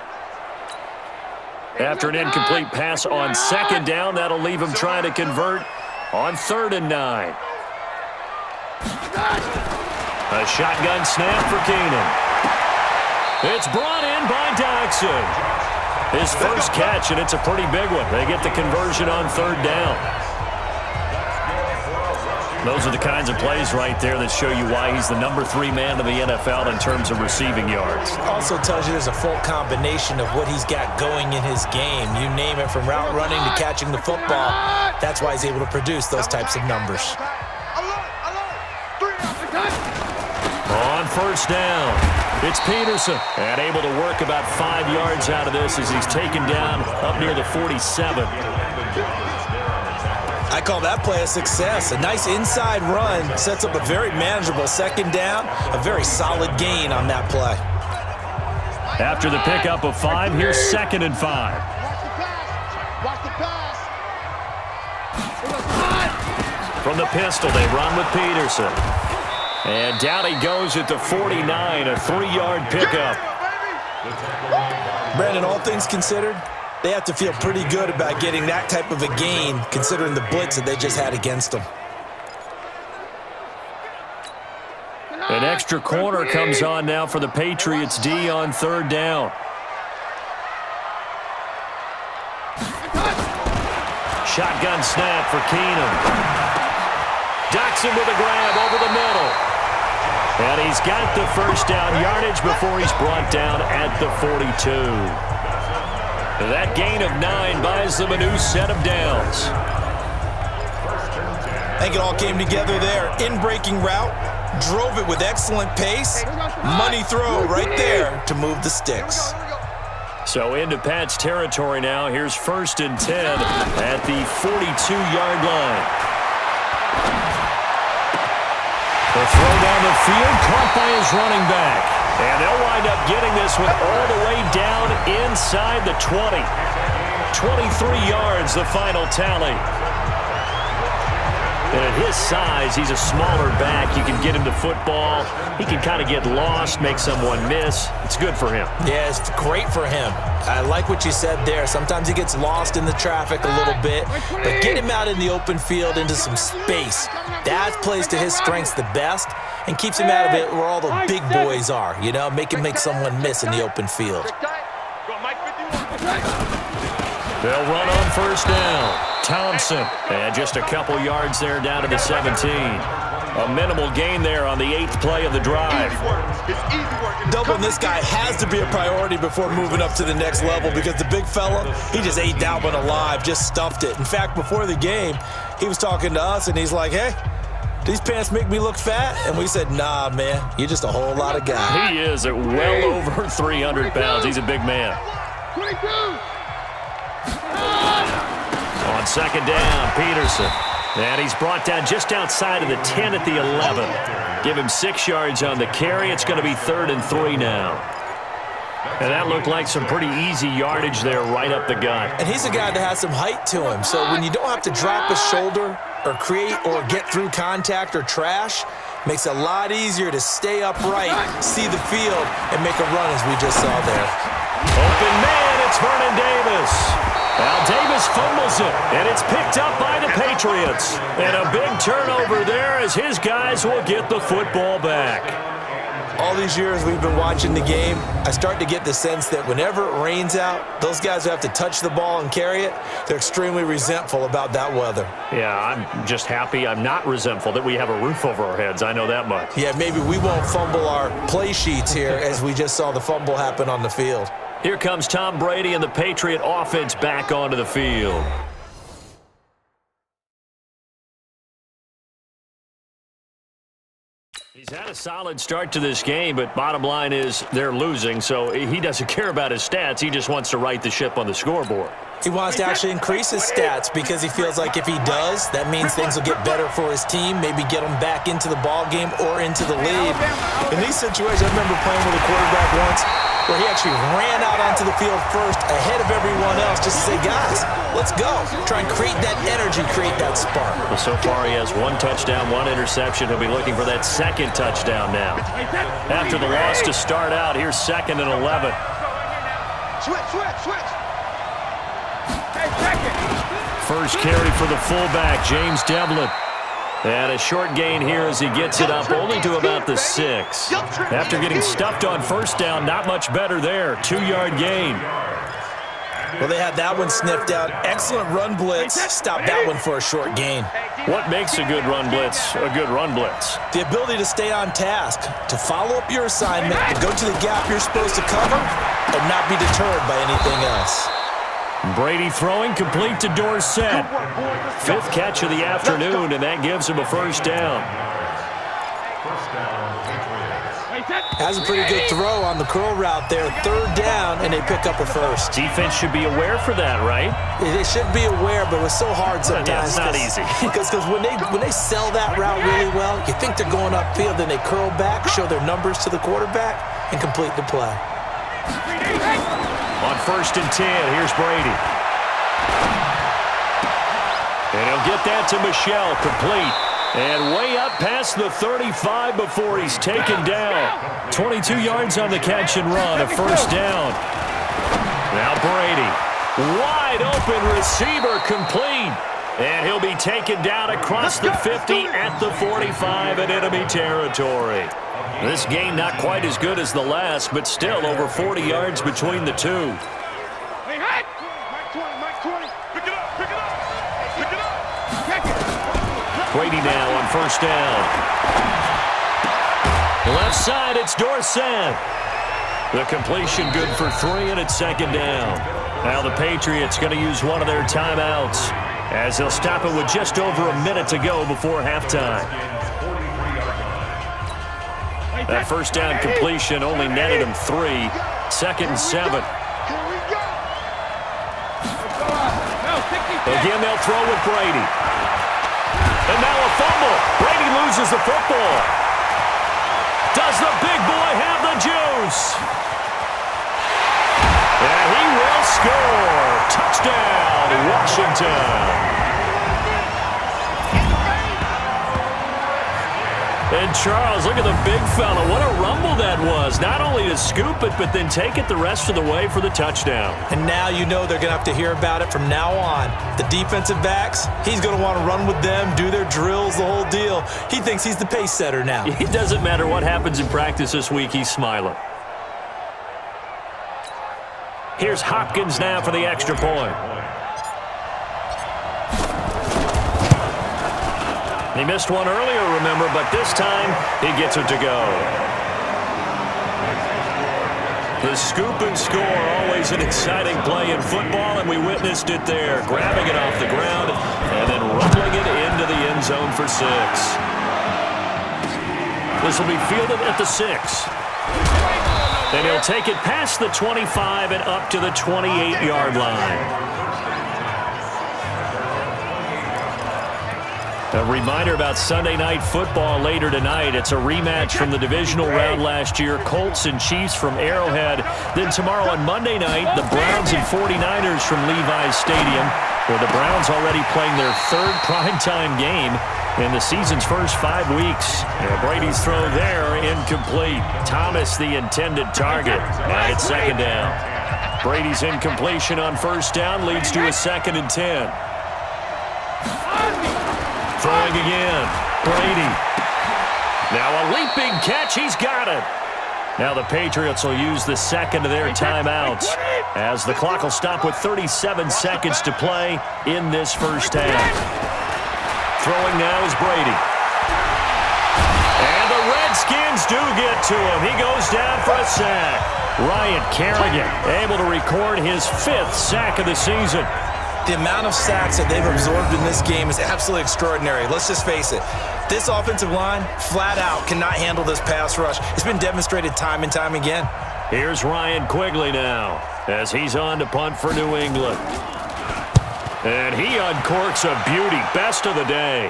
After an incomplete pass on second down, that'll leave him trying to convert on 3rd and 9. A shotgun snap for Keenan. It's brought in by Dodson. His first catch, and it's a pretty big one. They get the conversion on 3rd down. Those are the kinds of plays right there that show you why he's the number 3 man in the NFL in terms of receiving yards. Also tells you there's a full combination of what he's got going in his game. You name it, from route running to catching the football. That's why he's able to produce those types of numbers. On 1st down, it's Peterson, and able to work about 5 yards out of this as he's taken down up near the 47. I call that play a success. A nice inside run sets up a very manageable 2nd down, a very solid gain on that play. After the pickup of 5, here's 2nd and 5. Watch the pass. From the pistol, they run with Peterson. And down he goes at the 49, a 3-yard pickup. Brandon, all things considered, they have to feel pretty good about getting that type of a gain, considering the blitz that they just had against them. An extra corner comes on now for the Patriots D on 3rd down. Shotgun snap for Keenan. Dodson with a grab over the middle. And he's got the first down yardage before he's brought down at the 42. That gain of 9 buys them a new set of downs. I think it all came together there. In-breaking route, drove it with excellent pace. Money throw right there to move the sticks. So into Pat's territory now. Here's 1st and 10 at the 42-yard line. The throw down the field, caught by his running back. And they'll wind up getting this one all the way down inside the 20. 23 yards, the final tally. And at his size, he's a smaller back. You can get him to football. He can kind of get lost, make someone miss. It's good for him. Yeah, it's great for him. I like what you said there. Sometimes he gets lost in the traffic a little bit, but get him out in the open field into some space. That plays to his strengths the best and keeps him out of it where all the big boys are, you know, make him make someone miss in the open field. They'll run on 1st down. Thompson, and just a couple yards there down to the 17. A minimal gain there on the 8th play of the drive. Doubling this guy has to be a priority before moving up to the next level, because the big fella, he just ate that one alive, just stuffed it. In fact, before the game, he was talking to us, and he's like, hey, these pants make me look fat? And we said, nah, man, you're just a whole lot of guy. He is at well over 300 pounds. He's a big man. 22. On 2nd down, Peterson. And he's brought down just outside of the 10 at the 11. Give him 6 yards on the carry. It's going to be 3rd and 3 now. And that looked like some pretty easy yardage there right up the gut. And he's a guy that has some height to him. So when you don't have to drop a shoulder or create or get through contact or trash, makes it a lot easier to stay upright, see the field, and make a run as we just saw there. Open man, it's Vernon Davis. Now Davis fumbles it, and it's picked up by the Patriots. And a big turnover there as his guys will get the football back. All these years we've been watching the game, I start to get the sense that whenever it rains out, those guys who have to touch the ball and carry it, they're extremely resentful about that weather. Yeah, I'm just happy I'm not resentful that we have a roof over our heads. I know that much. Yeah, maybe we won't fumble our play sheets here as we just saw the fumble happen on the field. Here comes Tom Brady and the Patriot offense back onto the field. He's had a solid start to this game, but bottom line is they're losing, so he doesn't care about his stats. He just wants to right the ship on the scoreboard. He wants to actually increase his stats because he feels like if he does, that means things will get better for his team, maybe get them back into the ball game or into the lead. In these situations, I remember playing with a quarterback once. where he actually ran out onto the field first ahead of everyone else just to say, guys, let's go. Try and create that energy, create that spark. Well, so far he has 1 touchdown, 1 interception. He'll be looking for that 2nd touchdown now. After the loss to start out, here's 2nd and 11. Switch. First carry for the fullback, James Devlin. And a short gain here as he gets it up only to about the 6. After getting stuffed on first down, not much better there. 2-yard gain. Well, they had that one sniffed out. Excellent run blitz. Stop that one for a short gain. What makes a good run blitz a good run blitz? The ability to stay on task, to follow up your assignment, to go to the gap you're supposed to cover, and not be deterred by anything else. Brady throwing complete to Dorsett. 5th catch of the afternoon, and that gives him a first down. Has a pretty good throw on the curl route there. 3rd down, and they pick up a first. Defense should be aware for that, right? They should be aware, but it's so hard sometimes. Yeah, it's not easy. Because when they sell that route really well, you think they're going upfield, then they curl back, show their numbers to the quarterback, and complete the play. On 1st and 10, here's Brady. And he'll get that to Michel, complete. And way up past the 35 before he's taken down. 22 yards on the catch and run, a first down. Now Brady, wide open receiver, complete. And he'll be taken down across the 50 at the 45 in enemy territory. This game not quite as good as the last, but still over 40 yards between the two. Brady now on first down. Left side, it's Dorsett. The completion good for 3, and it's 2nd down. Now the Patriots going to use one of their timeouts as they'll stop it with just over a minute to go before halftime. That first down completion only netted him 3. 2nd and 7. Again, they'll throw with Brady. And now a fumble. Brady loses the football. Does the big boy have the juice? And he will score. Touchdown, Washington. And Charles, look at the big fella. What a rumble that was. Not only to scoop it, but then take it the rest of the way for the touchdown. And now you know they're going to have to hear about it from now on. The defensive backs, he's going to want to run with them, do their drills, the whole deal. He thinks he's the pace setter now. It doesn't matter what happens in practice this week, he's smiling. Here's Hopkins now for the extra point. He missed one earlier, remember, but this time he gets it to go. The scoop and score, always an exciting play in football, and we witnessed it there. Grabbing it off the ground and then rumbling it into the end zone for 6. This will be fielded at the 6. And he'll take it past the 25 and up to the 28-yard line. A reminder about Sunday Night Football later tonight. It's a rematch from the divisional round last year. Colts and Chiefs from Arrowhead. Then tomorrow on Monday night, the Browns and 49ers from Levi's Stadium, where the Browns already playing their 3rd primetime game in the season's first 5 weeks. And Brady's throw there, incomplete. Thomas, the intended target. Now it's 2nd down. Brady's incompletion on first down leads to a 2nd and 10. Throwing again, Brady. Now a leaping catch, he's got it. Now the Patriots will use the 2nd of their timeouts as the clock will stop with 37 seconds to play in this first half. Throwing now is Brady. And the Redskins do get to him. He goes down for a sack. Ryan Kerrigan able to record his 5th sack of the season. The amount of sacks that they've absorbed in this game is absolutely extraordinary. Let's just face it. This offensive line, flat out, cannot handle this pass rush. It's been demonstrated time and time again. Here's Ryan Quigley now as he's on to punt for New England. And he uncorks a beauty. Best of the day.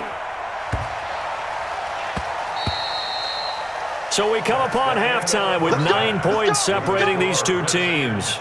So we come upon halftime with 9 points separating these two teams.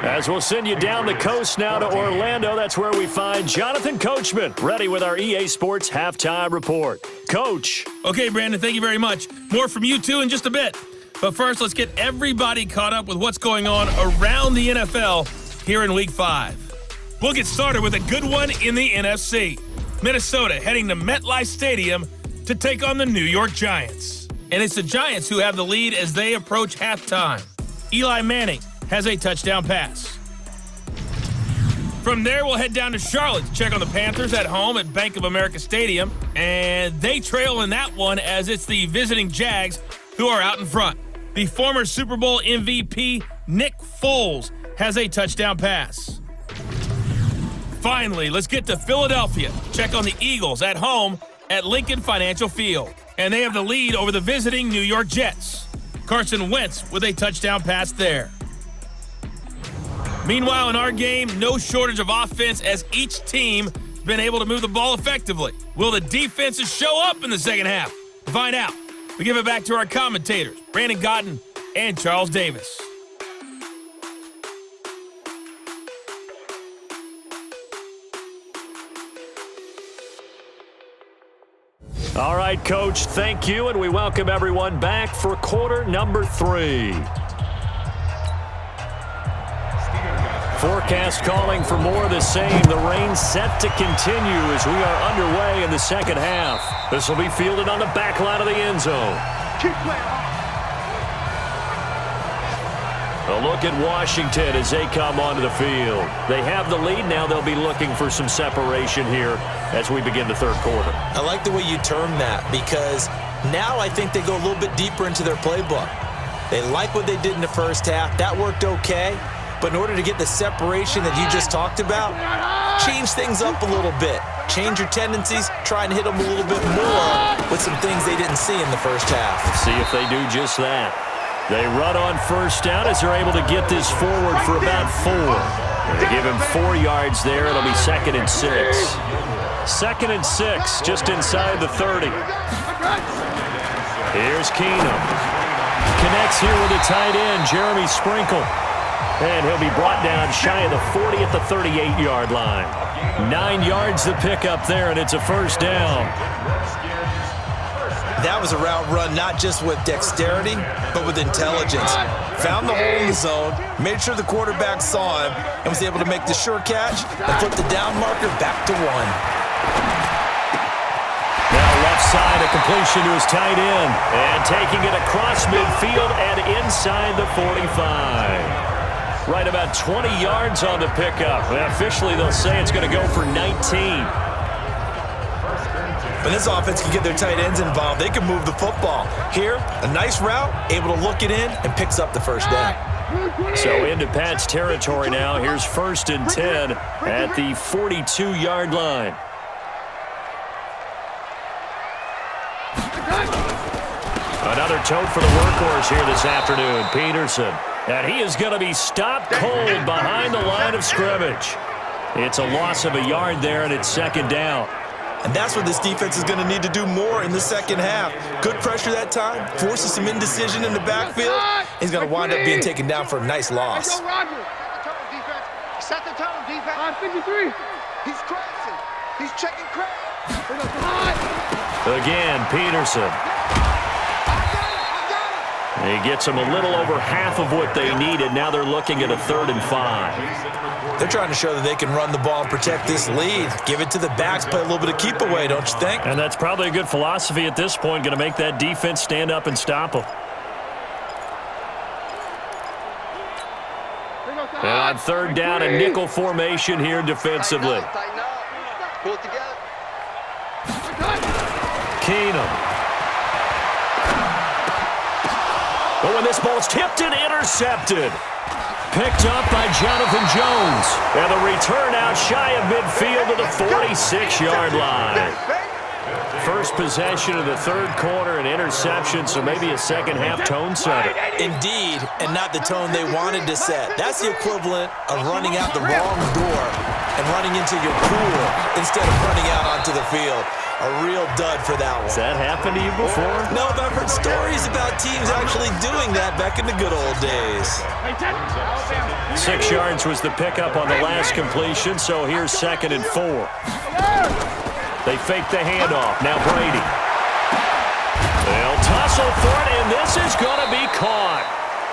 As we'll send you down the coast now to Orlando, that's where we find Jonathan Coachman, ready with our EA Sports Halftime Report. Coach. Okay, Brandon, thank you very much. More from you two in just a bit. But first, let's get everybody caught up with what's going on around the NFL here in Week 5. We'll get started with a good one in the NFC. Minnesota heading to MetLife Stadium to take on the New York Giants. And it's the Giants who have the lead as they approach halftime. Eli Manning has a touchdown pass. From there, we'll head down to Charlotte to check on the Panthers at home at Bank of America Stadium. And they trail in that one as it's the visiting Jags who are out in front. The former Super Bowl MVP, Nick Foles, has a touchdown pass. Finally, let's get to Philadelphia. Check on the Eagles at home at Lincoln Financial Field. And they have the lead over the visiting New York Jets. Carson Wentz with a touchdown pass there. Meanwhile, in our game, no shortage of offense as each team has been able to move the ball effectively. Will the defenses show up in the second half? To find out, we give it back to our commentators, Brandon Gotten and Charles Davis. All right, Coach, thank you, and we welcome everyone back for quarter number 3. Forecast calling for more of the same. The rain set to continue as we are underway in the second half. This will be fielded on the back line of the end zone. A look at Washington as they come onto the field. They have the lead now. They'll be looking for some separation here as we begin the third quarter. I like the way you term that because now I think they go a little bit deeper into their playbook. They like what they did in the first half. That worked okay. But in order to get the separation that you just talked about, change things up a little bit. Change your tendencies. Try and hit them a little bit more with some things they didn't see in the first half. See if they do just that. They run on first down as they're able to get this forward for about 4. They give him 4 yards there. It'll be 2nd and 6. 2nd and 6, just inside the 30. Here's Keenum. Connects here with a tight end, Jeremy Sprinkle. And he'll be brought down shy of the 40 at the 38-yard line. 9 yards to pick up there, and it's a first down. That was a route run not just with dexterity, but with intelligence. Found the hole in the zone, made sure the quarterback saw him, and was able to make the sure catch and flip the down marker back to 1. Now left side, a completion to his tight end. And taking it across midfield and inside the 45. Right about 20 yards on the pickup. And officially, they'll say it's going to go for 19. When this offense can get their tight ends involved, they can move the football. Here, a nice route, able to look it in, and picks up the first down. So into Pat's territory now. Here's 1st and 10 at the 42-yard line. Another tote for the workhorse here this afternoon, Peterson. And he is going to be stopped cold behind the line of scrimmage. It's a loss of a yard there, and it's 2nd down. And that's what this defense is going to need to do more in the second half. Good pressure that time, forces some indecision in the backfield. He's going to wind up being taken down for a nice loss. Set the tone, defense. Set the tone, defense. 53. He's crossing. He's checking crack. Again, Peterson. He gets them a little over half of what they needed. Now they're looking at a 3rd and 5. They're trying to show that they can run the ball and protect this lead. Give it to the backs, play a little bit of keep away, don't you think? And that's probably a good philosophy at this point, going to make that defense stand up and stop them. And on 3rd down, a nickel formation here defensively. Tighten up. Pull it together. Keenum. But when this ball's tipped and intercepted. Picked up by Jonathan Jones. And the return out shy of midfield to the 46-yard line. First possession of the third quarter, an interception, so maybe a second-half tone setter. Indeed, and not the tone they wanted to set. That's the equivalent of running out the wrong door and running into your pool instead of running out onto the field. A real dud for that one. Has that happened to you before? No, but I've heard stories about teams actually doing that back in the good old days. 6 yards was the pickup on the last completion, so here's 2nd and 4. They fake the handoff. Now Brady. They'll tussle for it, and this is going to be caught.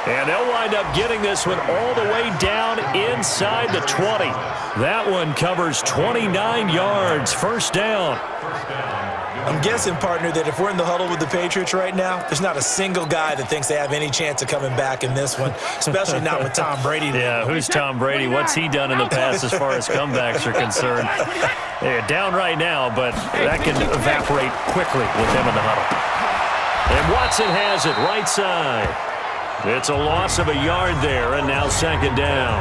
And they'll wind up getting this one all the way down inside the 20. That one covers 29 yards. First down. I'm guessing, partner, that if we're in the huddle with the Patriots right now, there's not a single guy that thinks they have any chance of coming back in this one, especially not with Tom Brady. Yeah, who's Tom Brady? What's he done in the past as far as comebacks are concerned? They're down right now, but that can evaporate quickly with them in the huddle. And Watson has it right side. It's a loss of a yard there, and now 2nd down.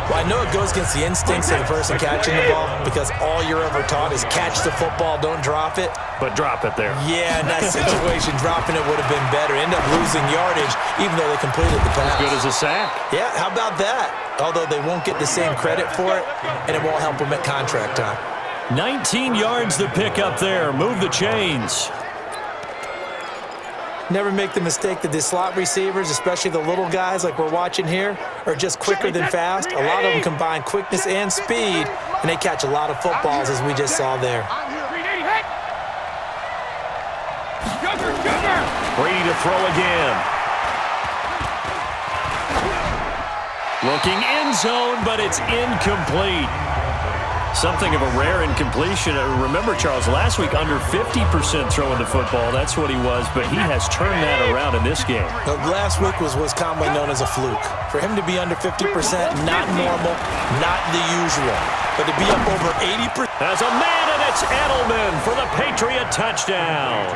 Well, I know it goes against the instincts of the person catching the ball because all you're ever taught is catch the football, don't drop it. But drop it there. Yeah, in that situation, dropping it would have been better. End up losing yardage, even though they completed the pass. As good as a sack. Yeah, how about that? Although they won't get the same credit for it, and it won't help them at contract time. 19 yards the pick up there. Move the chains. Never make the mistake that the slot receivers, especially the little guys like we're watching here, are just quicker than fast. A lot of them combine quickness and speed, and they catch a lot of footballs, as we just saw there. Brady to throw again. Looking end zone, but it's incomplete. Something of a rare incompletion. Remember, Charles, last week under 50% throwing the football. That's what he was, but he has turned that around in this game. Last week was what's commonly known as a fluke. For him to be under 50%, not normal, not the usual. But to be up over 80%. As a man, and it's Edelman for the Patriot touchdown.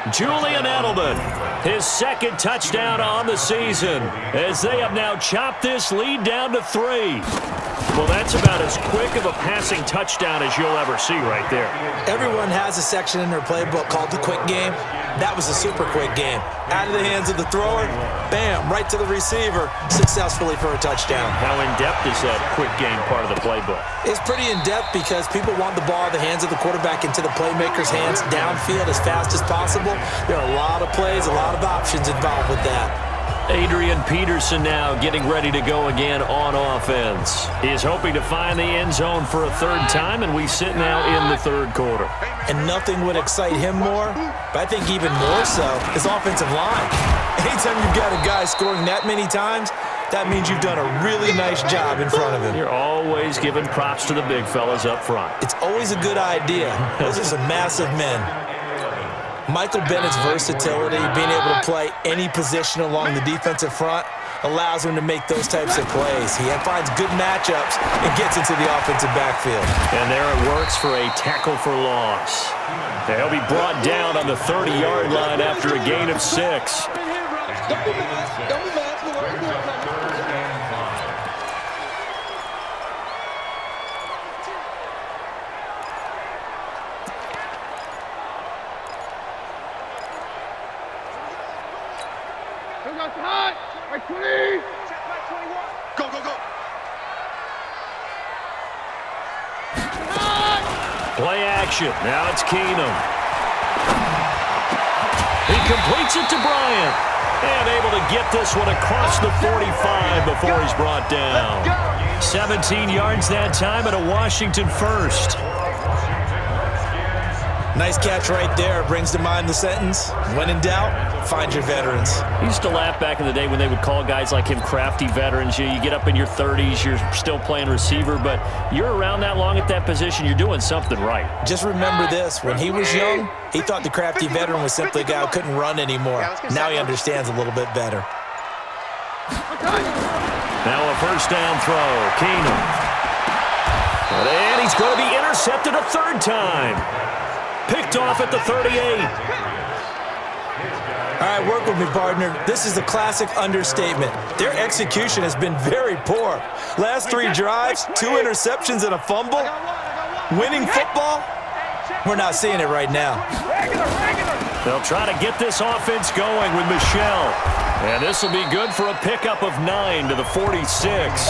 Julian Edelman, his 2nd touchdown on the season, as they have now chopped this lead down to 3. Well, that's about as quick of a passing touchdown as you'll ever see right there. Everyone has a section in their playbook called the quick game. That was a super quick game. Out of the hands of the thrower, bam, right to the receiver, successfully for a touchdown. How in-depth is that quick game part of the playbook? It's pretty in-depth because people want the ball in the hands of the quarterback into the playmaker's hands downfield as fast as possible. There are a lot of plays, a lot of options involved with that. Adrian Peterson now getting ready to go again on offense. He is hoping to find the end zone for a 3rd time, and we sit now in the 3rd quarter. And nothing would excite him more, but I think even more so, his offensive line. Anytime you've got a guy scoring that many times, that means you've done a really nice job in front of him. You're always giving props to the big fellas up front. It's always a good idea. Those are some massive men. Michael Bennett's versatility, being able to play any position along the defensive front, allows him to make those types of plays. He finds good matchups and gets into the offensive backfield. And there it works for a tackle for loss. He'll be brought down on the 30-yard line after a gain of 6. Don't be mad. Don't be mad. Right 20. Go, go, go. Play action. Now it's Keenum. He completes it to Bryant. And able to get this one across the 45 before he's brought down. 17 yards that time and a Washington first. Nice catch right there. Brings to mind the sentence, when in doubt, find your veterans. I used to laugh back in the day when they would call guys like him crafty veterans. You get up in your 30s, you're still playing receiver, but you're around that long at that position, you're doing something right. Just remember this. When he was young, he thought the crafty veteran was simply a guy who couldn't run anymore. Now he understands a little bit better. Now a first down throw. Keenum. And he's going to be intercepted a 3rd time. Picked off at the 38. All right, work with me, partner. This is a classic understatement. Their execution has been very poor. Last 3 drives, 2 interceptions and a fumble. Winning football? We're not seeing it right now. They'll try to get this offense going with Michel. And this will be good for a pickup of 9 to the 46.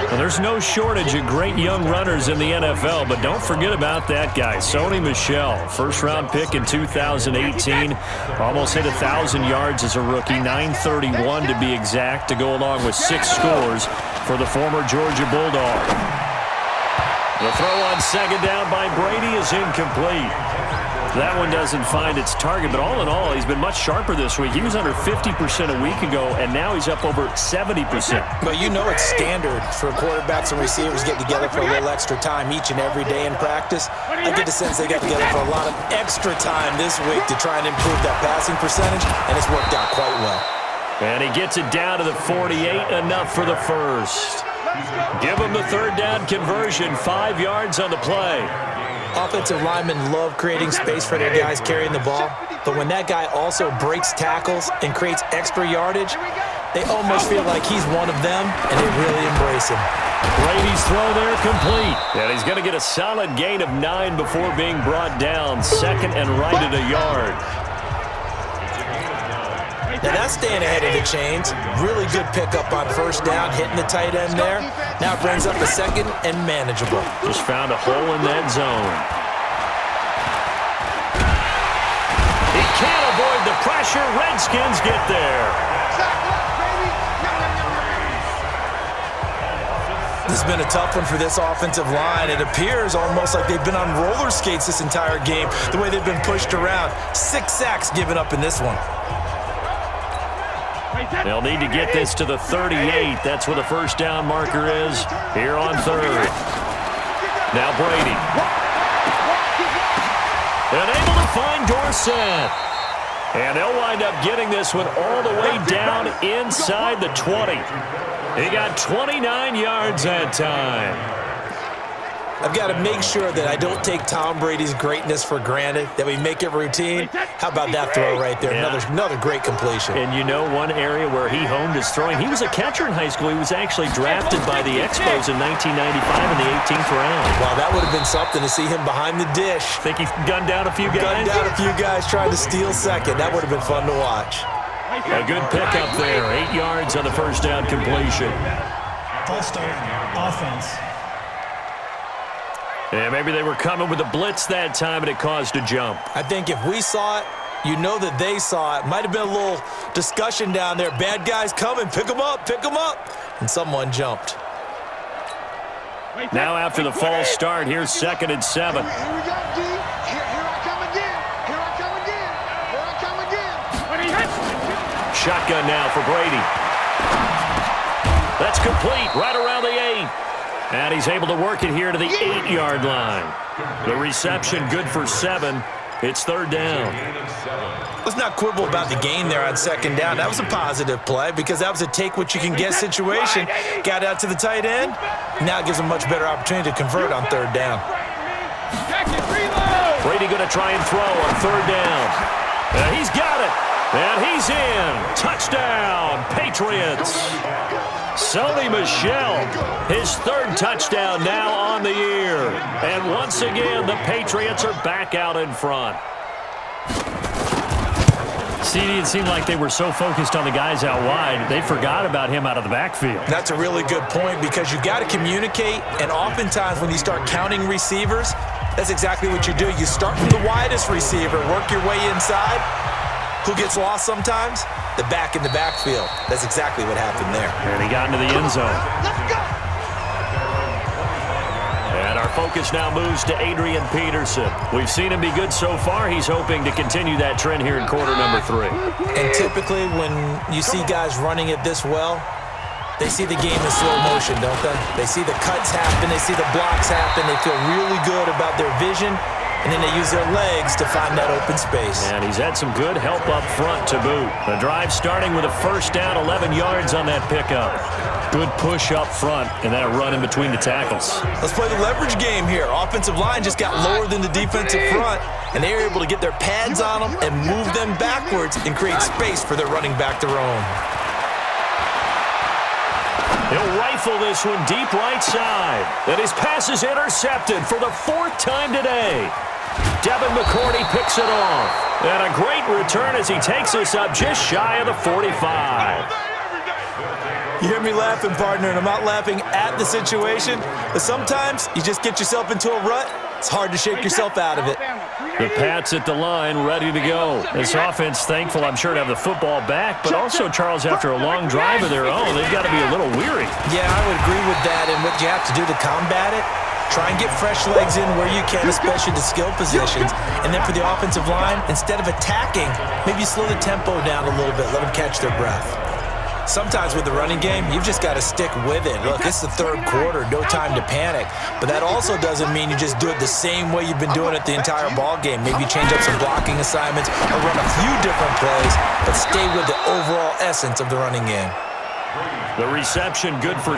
Well, there's no shortage of great young runners in the NFL, but don't forget about that guy, Sony Michel. First-round pick in 2018. Almost hit 1,000 yards as a rookie, 931 to be exact, to go along with 6 scores for the former Georgia Bulldog. The throw on second down by Brady is incomplete. That one doesn't find its target, but all in all, he's been much sharper this week. He was under 50% a week ago, and now he's up over 70%. But you know it's standard for quarterbacks and receivers get together for a little extra time each and every day in practice. I get the sense they got together for a lot of extra time this week to try and improve that passing percentage, and it's worked out quite well. And he gets it down to the 48, enough for the first. Give him the third down conversion, 5 yards on the play. Offensive linemen love creating space for their guys carrying the ball, but when that guy also breaks tackles and creates extra yardage, they almost feel like he's one of them, and they really embrace him. Brady's throw there complete. And he's going to get a solid gain of 9 before being brought down. Second and right at a yard. Now that's staying ahead of the chains. Really good pickup on first down, hitting the tight end there. Now brings up a second and manageable. Just found a hole in that zone. He can't avoid the pressure. Redskins get there. This has been a tough one for this offensive line. It appears almost like they've been on roller skates this entire game, the way they've been pushed around. 6 sacks given up in this one. They'll need to get this to the 38. That's where the first down marker is here on third. Now Brady. And able to find Dorsett. And they'll wind up getting this one all the way down inside the 20. He got 29 yards that time. I've got to make sure that I don't take Tom Brady's greatness for granted, that we make it routine. How about that throw right there? Yeah. Another great completion. And you know one area where he honed his throwing, he was a catcher in high school. He was actually drafted by the Expos in 1995 in the 18th round. Wow, that would have been something to see him behind the dish. Think he gunned down a few guys? Gunned down a few guys trying to steal second. That would have been fun to watch. A good pickup there. 8 yards on the first down completion. False start, offense. Yeah, maybe they were coming with a blitz that time and it caused a jump. I think if we saw it, you know that they saw it. Might have been a little discussion down there. Bad guys coming. Pick them up. Pick them up. And someone jumped. Now after the false start, here's 2nd and 7. Here we go, D. Here I come again. Here I come again. Here I come again. Shotgun now for Brady. That's complete right around the 8. And he's able to work it here to the 8-yard line. The reception good for 7. It's third down. Let's not quibble about the gain there on second down. That was a positive play because that was a take-what-you-can-get situation. Got out to the tight end. Now it gives him a much better opportunity to convert on third down. Brady going to try and throw on third down. And he's got it. And he's in. Touchdown, Patriots. Sony Michel, his 3rd touchdown now on the year. And once again, the Patriots are back out in front. CD, it seemed like they were so focused on the guys out wide, they forgot about him out of the backfield. That's a really good point because you got to communicate, and oftentimes when you start counting receivers, that's exactly what you do. You start from the widest receiver, work your way inside. Who gets lost sometimes? The back in the backfield. That's exactly what happened there. And he got into the end zone. And our focus now moves to Adrian Peterson. We've seen him be good so far. He's hoping to continue that trend here in quarter number 3. And typically when you see guys running it this well, they see the game in slow motion, don't they? They see the cuts happen. They see the blocks happen. They feel really good about their vision. And then they use their legs to find that open space. And he's had some good help up front to boot. The drive starting with a first down, 11 yards on that pickup. Good push up front and then a run in between the tackles. Let's play the leverage game here. Offensive line just got lower than the defensive front, and they were able to get their pads on them and move them backwards and create space for their running back to roam. He'll rifle this one deep right side. And his pass is intercepted for the 4th time today. Devin McCourty picks it off. And a great return as he takes us up just shy of the 45. You hear me laughing, partner, and I'm not laughing at the situation, but sometimes you just get yourself into a rut. It's hard to shake yourself out of it. The Pats at the line, ready to go. This offense thankful, I'm sure, to have the football back, but also, Charles, after a long drive of their own, they've got to be a little weary. Yeah, I would agree with that, and what you have to do to combat it, try and get fresh legs in where you can, especially the skill positions. And then for the offensive line, instead of attacking, maybe slow the tempo down a little bit, let them catch their breath. Sometimes with the running game, you've just got to stick with it. Look, it's the third quarter, no time to panic. But that also doesn't mean you just do it the same way you've been doing it the entire ball game. Maybe change up some blocking assignments or run a few different plays, but stay with the overall essence of the running game. The reception good for